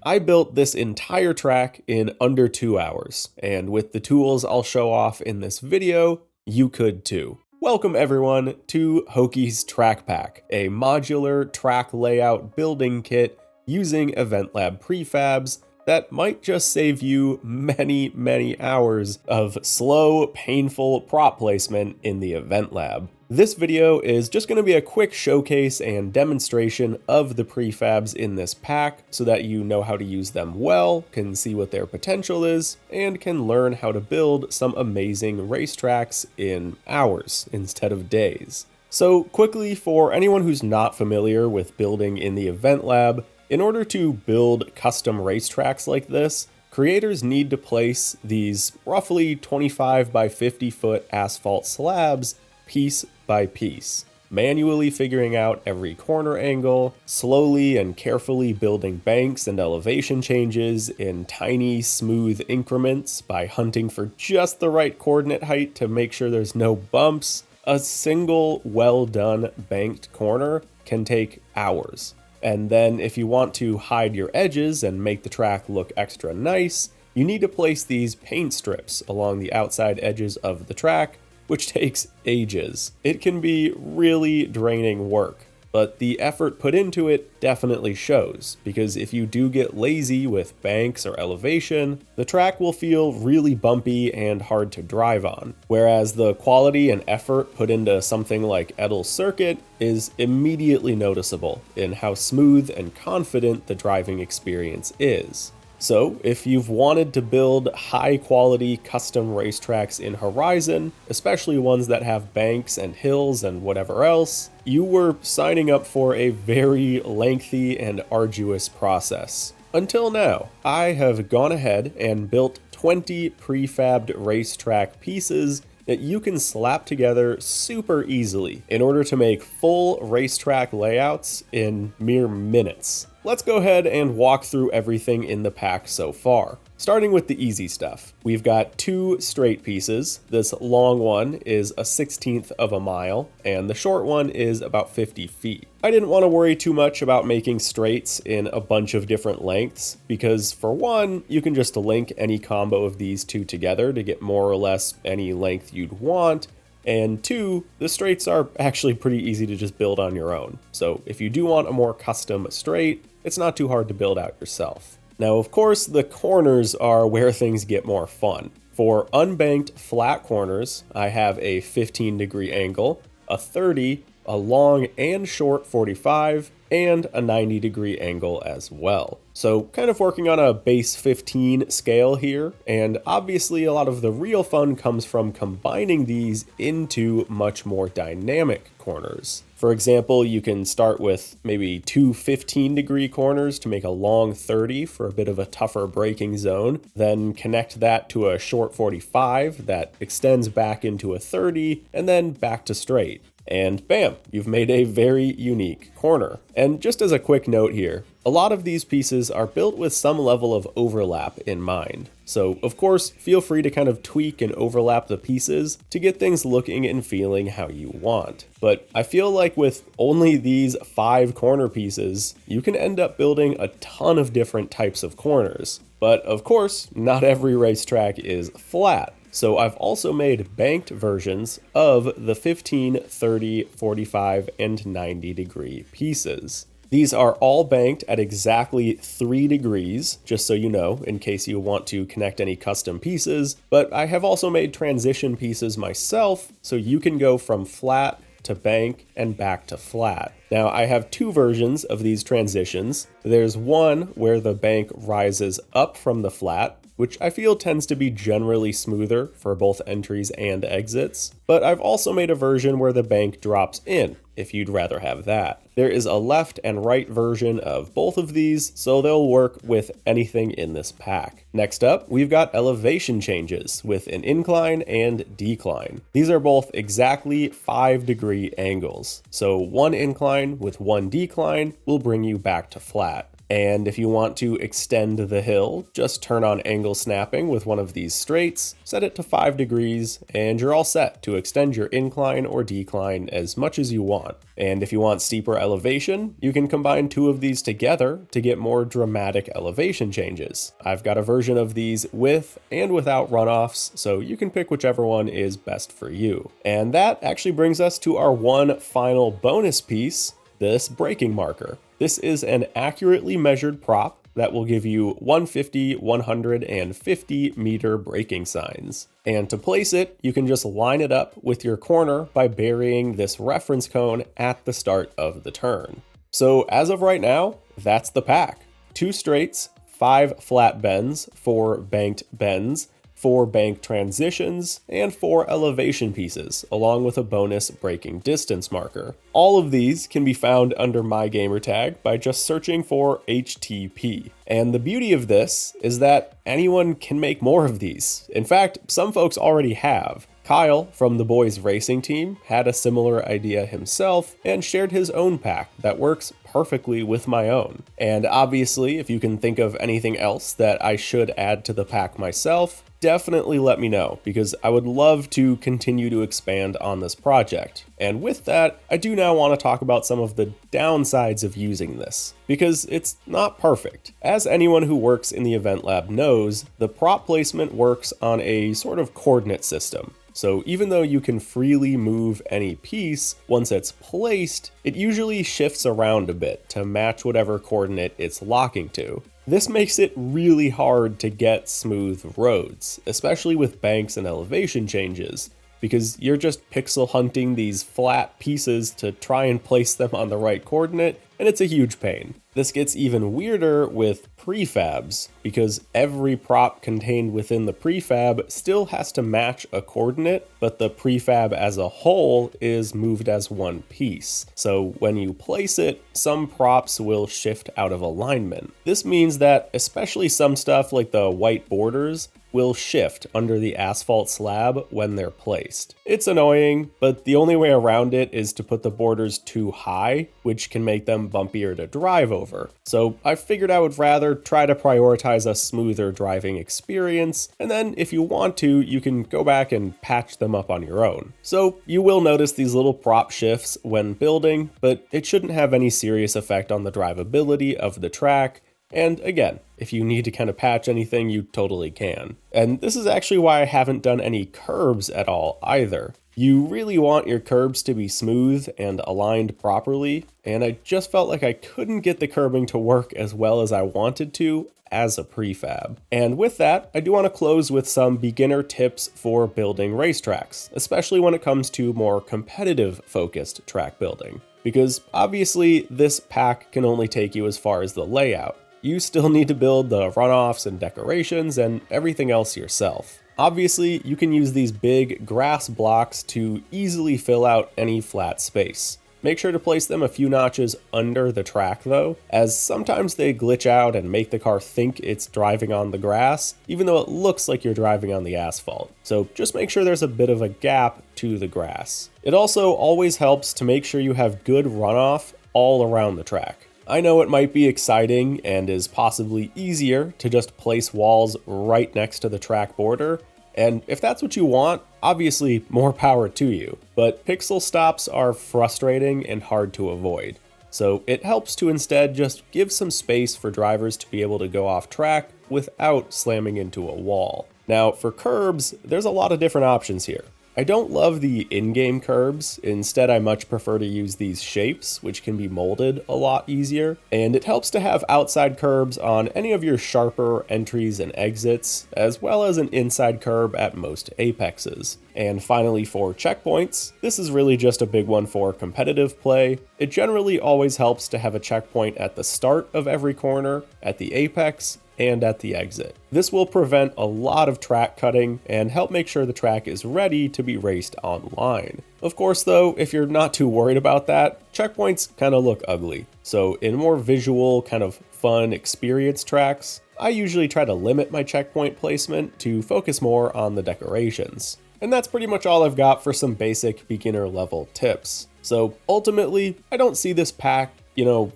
I built this entire track in under 2 hours, and with the tools I'll show off in this video, you could too. Welcome everyone to Hoki's Track Pack, a modular track layout building kit using Event Lab prefabs that might just save you many hours of slow, painful prop placement in the Event Lab. This video is just going to be a quick showcase and demonstration of the prefabs in this pack so that you know how to use them well, can see what their potential is, and can learn how to build some amazing racetracks in hours instead of days. So quickly, for anyone who's not familiar with building in the Event Lab, in order to build custom racetracks like this, creators need to place these roughly 25 by 50 foot asphalt slabs piece by piece, manually figuring out every corner angle, slowly and carefully building banks and elevation changes in tiny, smooth increments by hunting for just the right coordinate height to make sure there's no bumps. A single well-done banked corner can take hours. And then if you want to hide your edges and make the track look extra nice, you need to place these paint strips along the outside edges of the track, which takes ages. It can be really draining work, but the effort put into it definitely shows, because if you do get lazy with banks or elevation, the track will feel really bumpy and hard to drive on, whereas the quality and effort put into something like Edel's Circuit is immediately noticeable in how smooth and confident the driving experience is. So, if you've wanted to build high-quality custom racetracks in Horizon, especially ones that have banks and hills and whatever else, you were signing up for a very lengthy and arduous process. Until now, I have gone ahead and built 20 prefabbed racetrack pieces that you can slap together super easily in order to make full racetrack layouts in mere minutes. Let's go ahead and walk through everything in the pack so far. Starting with the easy stuff. We've got two straight pieces. This long one is a 1/16 of a mile, and the short one is about 50 feet. I didn't want to worry too much about making straights in a bunch of different lengths, because for one, you can just link any combo of these two together to get more or less any length you'd want, and two, the straights are actually pretty easy to just build on your own. So if you do want a more custom straight, it's not too hard to build out yourself. Now, of course, the corners are where things get more fun. For unbanked flat corners, I have a 15-degree angle, a 30, a long and short 45, and a 90-degree angle as well. So kind of working on a base 15 scale here, and obviously a lot of the real fun comes from combining these into much more dynamic corners. For example, you can start with maybe two 15-degree corners to make a long 30 for a bit of a tougher braking zone, then connect that to a short 45 that extends back into a 30, and then back to straight. And bam, you've made a very unique corner. And just as a quick note here, a lot of these pieces are built with some level of overlap in mind. So of course, feel free to kind of tweak and overlap the pieces to get things looking and feeling how you want. But I feel like with only these 5 corner pieces, you can end up building a ton of different types of corners. But of course, not every racetrack is flat. So I've also made banked versions of the 15, 30, 45, and 90-degree pieces. These are all banked at exactly 3 degrees, just so you know, in case you want to connect any custom pieces, but I have also made transition pieces myself, so you can go from flat to bank and back to flat. Now, I have 2 versions of these transitions. There's one where the bank rises up from the flat, which I feel tends to be generally smoother for both entries and exits, but I've also made a version where the bank drops in, if you'd rather have that. There is a left and right version of both of these, so they'll work with anything in this pack. Next up, we've got elevation changes with an incline and decline. These are both exactly 5-degree angles, so one incline with one decline will bring you back to flat. And if you want to extend the hill, just turn on angle snapping with one of these straights, set it to 5 degrees, and you're all set to extend your incline or decline as much as you want. And if you want steeper elevation, you can combine 2 of these together to get more dramatic elevation changes. I've got a version of these with and without runoffs, so you can pick whichever one is best for you. And that actually brings us to our one final bonus piece, this braking marker. This is an accurately measured prop that will give you 150, 150 meter braking signs. And to place it, you can just line it up with your corner by burying this reference cone at the start of the turn. So as of right now, that's the pack. 2 straights, 5 flat bends, 4 banked bends, 4 bank transitions, and 4 elevation pieces, along with a bonus braking distance marker. All of these can be found under my gamertag by just searching for HTP. And the beauty of this is that anyone can make more of these. In fact, some folks already have. Kyle from the boys racing team had a similar idea himself and shared his own pack that works perfectly with my own. And obviously, if you can think of anything else that I should add to the pack myself, definitely let me know, because I would love to continue to expand on this project. And with that, I do now want to talk about some of the downsides of using this, because it's not perfect. As anyone who works in the event lab knows, the prop placement works on a sort of coordinate system. So even though you can freely move any piece, once it's placed, it usually shifts around a bit to match whatever coordinate it's locking to. This makes it really hard to get smooth roads, especially with banks and elevation changes, because you're just pixel hunting these flat pieces to try and place them on the right coordinate, and it's a huge pain. This gets even weirder with prefabs, because every prop contained within the prefab still has to match a coordinate, but the prefab as a whole is moved as one piece. So when you place it, some props will shift out of alignment. This means that especially some stuff like the white borders will shift under the asphalt slab when they're placed. It's annoying, but the only way around it is to put the borders too high, which can make them bumpier to drive over. So I figured I would rather try to prioritize a smoother driving experience, and then if you want to, you can go back and patch them up on your own. So you will notice these little prop shifts when building, but it shouldn't have any serious effect on the drivability of the track. And again, if you need to kind of patch anything, you totally can. And this is actually why I haven't done any curbs at all either. You really want your curbs to be smooth and aligned properly, and I just felt like I couldn't get the curbing to work as well as I wanted to as a prefab. And with that, I do want to close with some beginner tips for building racetracks, especially when it comes to more competitive focused track building. Because obviously this pack can only take you as far as the layout. You still need to build the runoffs and decorations and everything else yourself. Obviously, you can use these big grass blocks to easily fill out any flat space. Make sure to place them a few notches under the track though, as sometimes they glitch out and make the car think it's driving on the grass, even though it looks like you're driving on the asphalt. So just make sure there's a bit of a gap to the grass. It also always helps to make sure you have good runoff all around the track. I know it might be exciting and is possibly easier to just place walls right next to the track border, and if that's what you want, obviously more power to you, but pixel stops are frustrating and hard to avoid. So it helps to instead just give some space for drivers to be able to go off track without slamming into a wall. Now for curbs, there's a lot of different options here. I don't love the in-game curbs. Instead, I much prefer to use these shapes, which can be molded a lot easier. And it helps to have outside curbs on any of your sharper entries and exits, as well as an inside curb at most apexes. And finally, for checkpoints, this is really just a big one for competitive play. It generally always helps to have a checkpoint at the start of every corner, at the apex, and at the exit. This will prevent a lot of track cutting and help make sure the track is ready to be raced online. Of course though, if you're not too worried about that, checkpoints kind of look ugly. So in more visual, kind of fun experience tracks, I usually try to limit my checkpoint placement to focus more on the decorations. And that's pretty much all I've got for some basic beginner level tips. So ultimately, I don't see this pack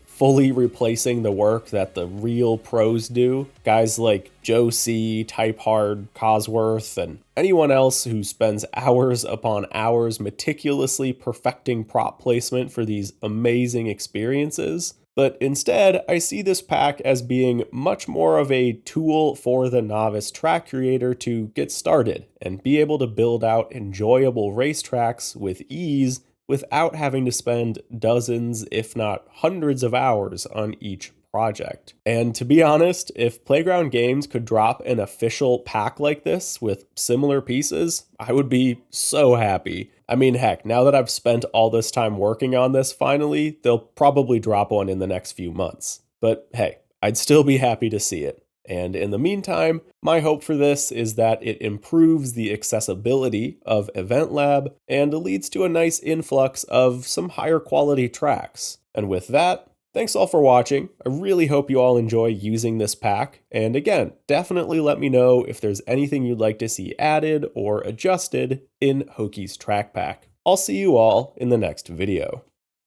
fully replacing the work that the real pros do. Guys like Joe C, Type Hard, Cosworth, and anyone else who spends hours upon hours meticulously perfecting prop placement for these amazing experiences. But instead, I see this pack as being much more of a tool for the novice track creator to get started and be able to build out enjoyable racetracks with ease without having to spend dozens, if not hundreds of hours on each project. And to be honest, if Playground Games could drop an official pack like this with similar pieces, I would be so happy. I mean, heck, now that I've spent all this time working on this finally, they'll probably drop one in the next few months. But hey, I'd still be happy to see it. And in the meantime, my hope for this is that it improves the accessibility of Event Lab and leads to a nice influx of some higher quality tracks. And with that, thanks all for watching. I really hope you all enjoy using this pack. And again, definitely let me know if there's anything you'd like to see added or adjusted in Hoki's Track Pack. I'll see you all in the next video.